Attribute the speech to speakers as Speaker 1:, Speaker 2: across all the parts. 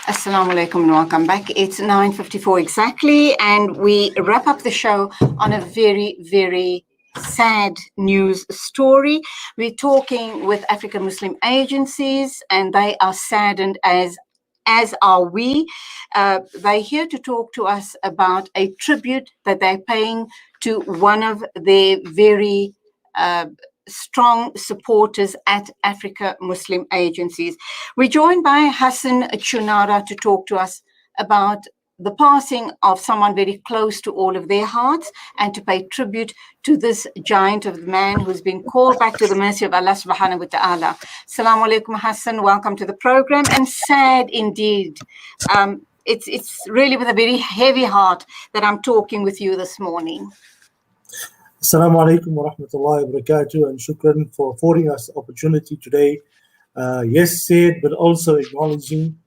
Speaker 1: Assalamu alaikum and welcome back. It's 9:54 exactly, and we wrap up the show on a very, very sad news story. We're talking with African Muslim agencies, and they are saddened as are we. They're here to talk to us about a tribute that they're paying to one of their very strong supporters at Africa Muslim agencies. We're joined by Hassan Choonara to talk to us about the passing of someone very close to all of their hearts and to pay tribute to this giant of man who's been called back to the mercy of Allah subhanahu wa ta'ala. Assalamu alaikum, Hassan. Welcome to the program. And sad indeed. It's really with a very heavy heart that I'm talking with you this morning.
Speaker 2: Assalamu alaikum wa rahmatullahi wa barakatuh, and shukran for affording us the opportunity today. Yes, said, but also acknowledging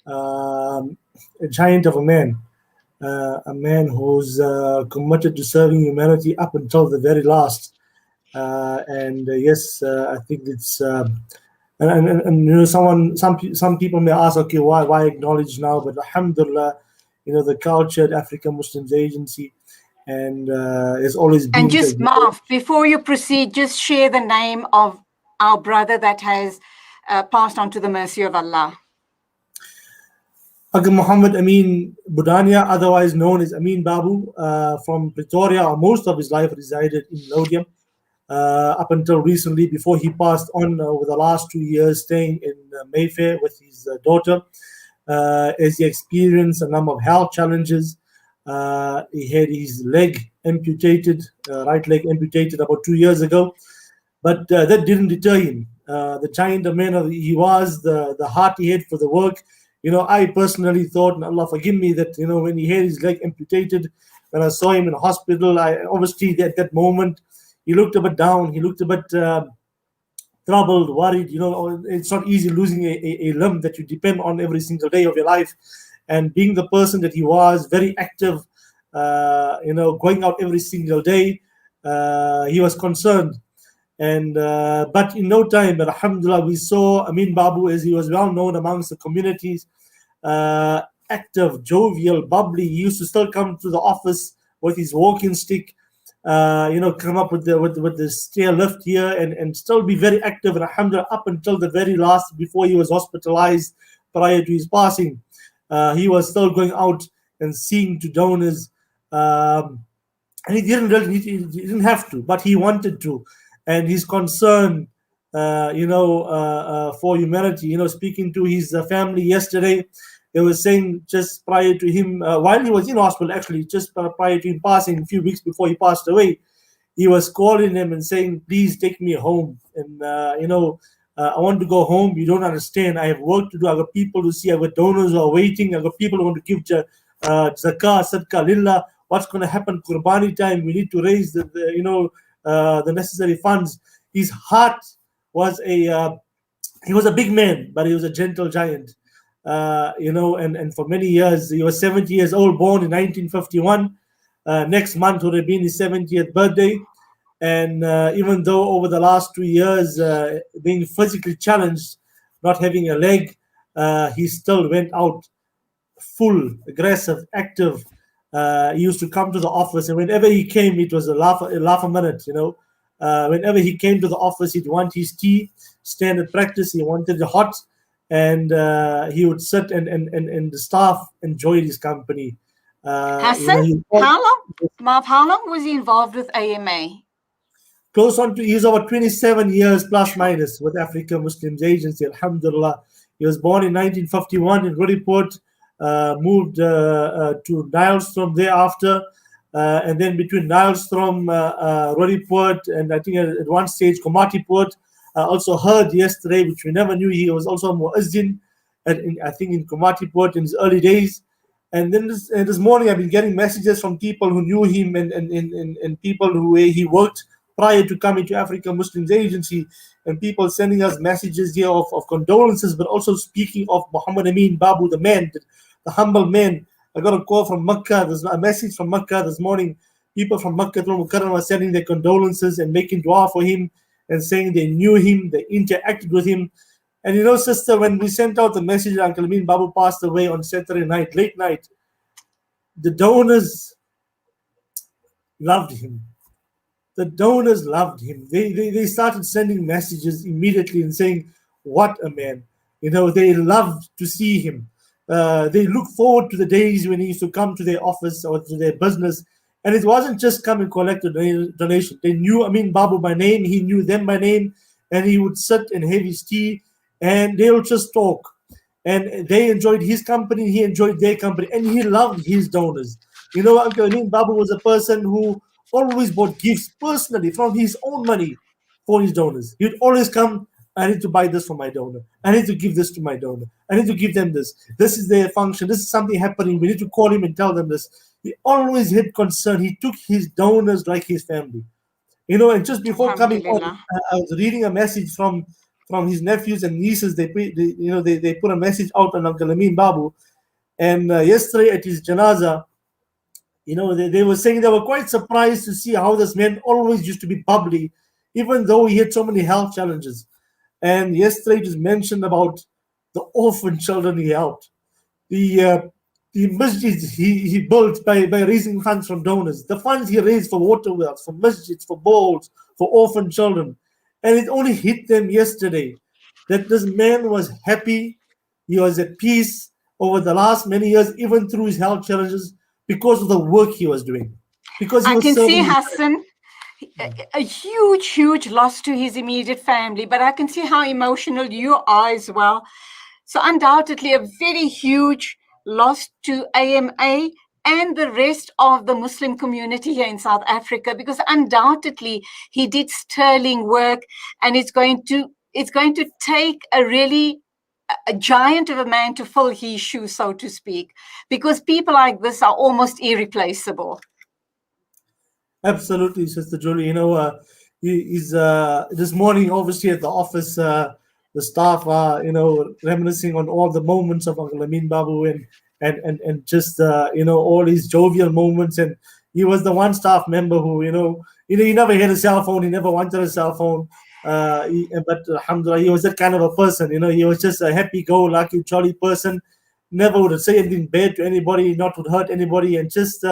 Speaker 2: a giant of a man who's committed to serving humanity up until the very last. Yes, I think it's and you know, some people may ask, okay, why acknowledge now? But alhamdulillah, you know, the cultured African Muslims Agency and has always been.
Speaker 1: And just Marv, before you proceed, just share the name of our brother that has passed on to the mercy of Allah.
Speaker 2: Marhoom Mohamed Amin, Bodhania, otherwise known as Amin Baboo, from Pretoria. Most of his life resided in Lodium up until recently, before he passed on over the last 2 years, staying in Mayfair with his daughter, as he experienced a number of health challenges. He had his leg amputated, right leg amputated about 2 years ago, but that didn't deter him. The giant of man he was, the heart he had for the work. You know, I personally thought, and Allah forgive me, that, you know, when he had his leg amputated, when I saw him in hospital, I obviously at that moment, he looked a bit down, he looked a bit troubled, worried. You know, it's not easy losing a limb that you depend on every single day of your life. And being the person that he was, very active, you know, going out every single day, he was concerned. And but in no time, but alhamdulillah, we saw Amin Baboo, as he was well known amongst the communities, active, jovial, bubbly. He used to still come to the office with his walking stick, you know, come up with the stair lift here and still be very active. And alhamdulillah, up until the very last, before he was hospitalized prior to his passing, he was still going out and seeing to donors, and he didn't have to, but he wanted to, and his concern, you know, for humanity. You know, speaking to his family yesterday, they were saying just prior to him, while he was in hospital, actually, just prior to him passing, a few weeks before he passed away, he was calling them and saying, "Please take me home." And you know, I want to go home. You don't understand. I have work to do. I've got people to see. I've got donors who are waiting. I've got people who want to give zakah, sadaqah, lillah. What's going to happen? Qurbani time. We need to raise the you know, the necessary funds. His heart was he was a big man, but he was a gentle giant. You know, and for many years, he was 70 years old, born in 1951. Next month would have been his 70th birthday. And even though over the last 2 years, being physically challenged, not having a leg, he still went out full, aggressive, active. He used to come to the office, and whenever he came, it was a laugh a minute, you know. Whenever he came to the office, he'd want his tea, standard practice. He wanted it hot, and he would sit and the staff enjoyed his company.
Speaker 1: Hassan,
Speaker 2: you know,
Speaker 1: how long, Marv, how long was he involved with AMA?
Speaker 2: Close on to, he's over 27 years plus minus with African Muslims Agency, alhamdulillah. He was born in 1951 in Roodepoort, moved to Nylstrom thereafter, and then between Nylstrom, Roodepoort, and I think at one stage Komatipoort. Also heard yesterday, which we never knew, he was also a muezzin, I think in Komatipoort in his early days. And then this morning I've been getting messages from people who knew him and people who he worked prior to coming to African Muslims Agency, and people sending us messages here of condolences, but also speaking of Mohamed Amin Baboo, the man, the humble man. I got a call from Makkah. There's a message from Makkah this morning. People from Makkah were sending their condolences and making dua for him and saying they knew him, they interacted with him. And sister, when we sent out the message that Uncle Amin Babu passed away on Saturday night, late night, the donors loved him. The donors loved him. They started sending messages immediately and saying, "What a man!" They loved to see him. They look forward to the days when he used to come to their office or to their business, and it wasn't just come and collect a donation. They knew Amin Babu by name. He knew them by name, and he would sit and have his tea, and they would just talk. And they enjoyed his company. He enjoyed their company, and he loved his donors. Uncle Amin Babu was a person who always bought gifts personally from his own money for his donors. He'd always come, "I need to buy this for my donor. I need to give this to my donor. I need to give them this. This is their function. This is something happening. We need to call him and tell them this." He always had concern. He took his donors like his family. And just before coming on,
Speaker 1: Alhamdulillah.
Speaker 2: I was reading a message from his nephews and nieces. They put a message out on Uncle Amin Babu, and yesterday at his janaza, they were saying they were quite surprised to see how this man always used to be bubbly, even though he had so many health challenges. And yesterday it was mentioned about the orphan children he helped, the masjids he built by raising funds from donors, the funds he raised for water wells, for masjids, for bowls, for orphan children. And it only hit them yesterday that this man was happy, he was at peace over the last many years, even through his health challenges, because of the work he was doing. Because he
Speaker 1: I
Speaker 2: was
Speaker 1: can see,
Speaker 2: serving his
Speaker 1: Hassan, a huge, huge loss to his immediate family, but I can see how emotional you are as well. So undoubtedly a very huge loss to AMA and the rest of the Muslim community here in South Africa, because undoubtedly he did sterling work, and it's going to take a giant of a man to fill his shoes, so to speak, because people like this are almost irreplaceable.
Speaker 2: Absolutely, Sister Julie. He's this morning, obviously at the office, the staff are reminiscing on all the moments of Uncle Amin Babu and just all his jovial moments. And he was the one staff member who he never had a cell phone. He never wanted a cell phone. But alhamdulillah, he was that kind of a person. He was just a happy-go-lucky, jolly person. Never would say anything bad to anybody, not would hurt anybody, and just.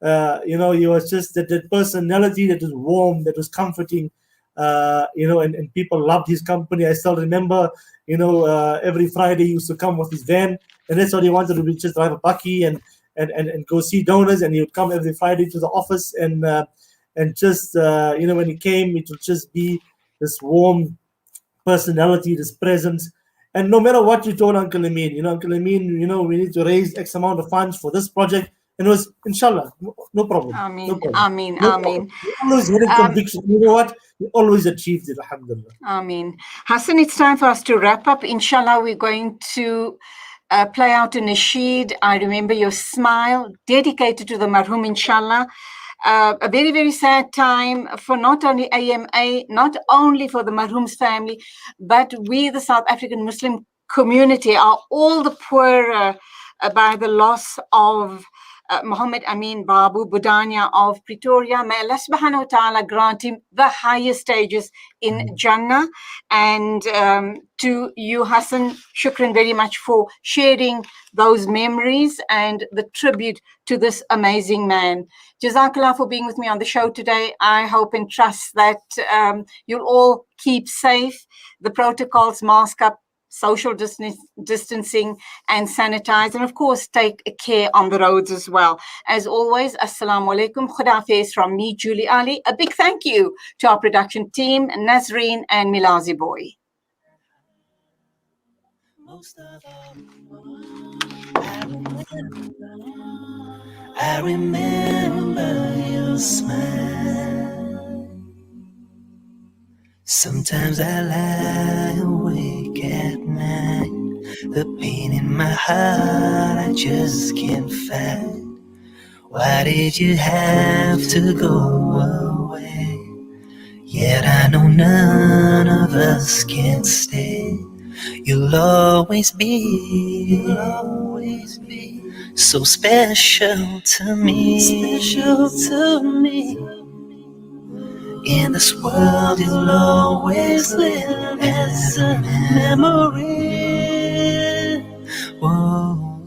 Speaker 2: He was just that personality that was warm, that was comforting, and people loved his company. I still remember, every Friday he used to come with his van, and that's what he wanted to do, just drive a bakkie and go see donors. And he would come every Friday to the office, and just when he came, it would just be this warm personality, this presence. And no matter what you told Uncle Amin, Uncle Amin, we need to raise X amount of funds for this project. And it was, inshallah, no problem.
Speaker 1: Ameen,
Speaker 2: No problem.
Speaker 1: Ameen,
Speaker 2: No
Speaker 1: Ameen.
Speaker 2: problem. He always had a conviction. You know what? He always achieved it, alhamdulillah.
Speaker 1: Ameen. Hassan, it's time for us to wrap up. Inshallah, we're going to play out a nasheed. I remember your smile, dedicated to the marhoom, inshallah. A very, very sad time for not only AMA, not only for the marhoom's family, but we, the South African Muslim community, are all the poorer by the loss of Mohamed Amin Babu, Bodhania of Pretoria. May Allah subhanahu wa ta'ala grant him the highest stages in Jannah. And to you, Hassan, shukran very much for sharing those memories and the tribute to this amazing man. Jazakallah for being with me on the show today. I hope and trust that you'll all keep safe. The protocols, mask up, social distancing and sanitize, and of course take care on the roads as well. As always, assalamu alaikum, Khudafiz from me, Julie Ali. A big thank you to our production team, Nazreen and Milazi Boy.
Speaker 3: Most of all, I remember your smile. Sometimes I lie awake at night, the pain in my heart I just can't fight. Why did you have to go away? Yet I know none of us can stay. You'll always be so special to me, special to me. In this world you'll always live as a memory. Whoa.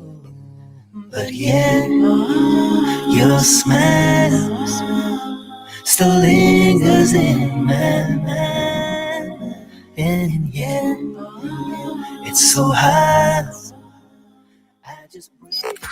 Speaker 3: But yet your smile still lingers in my mind. And yet it's so hard. I just breathe.